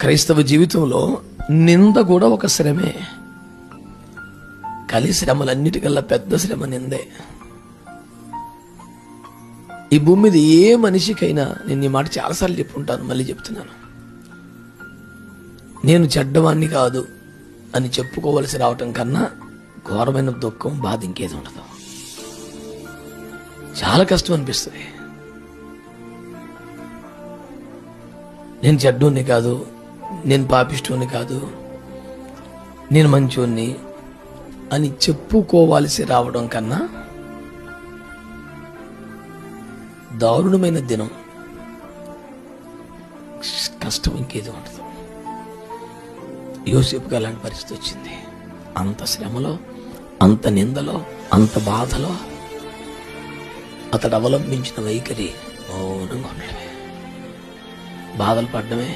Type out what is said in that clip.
క్రైస్తవ జీవితంలో నింద కూడా ఒక శ్రమే. శ్రమలన్నిటికల్లా పెద్ద శ్రమ నిందే. ఈ భూమి మీద ఏ మనిషికైనా, నేను ఈ మాట చాలాసార్లు చెప్పుంటాను, మళ్ళీ చెప్తున్నాను, నేను చెడ్డవాణ్ణి కాదు అని చెప్పుకోవలసి రావటం కన్నా ఘోరమైన దుఃఖం, బాధ ఇంకేది ఉండదు. చాలా కష్టం అనిపిస్తుంది. నేను చెడ్డోని కాదు, నేను పాపిష్టోని కాదు, నేను మంచోన్ని అని చెప్పుకోవాల్సి రావడం కన్నా దారుణమైన దినం, కష్టం ఇంకేది ఉండదు. యోసేపుకి అలాంటి పరిస్థితి వచ్చింది. అంత శ్రమలో, అంత నిందలో, అంత బాధలో అతడు అవలంబించిన వైఖరి మౌనంగా ఉండడమే, బాధలు పడ్డమే.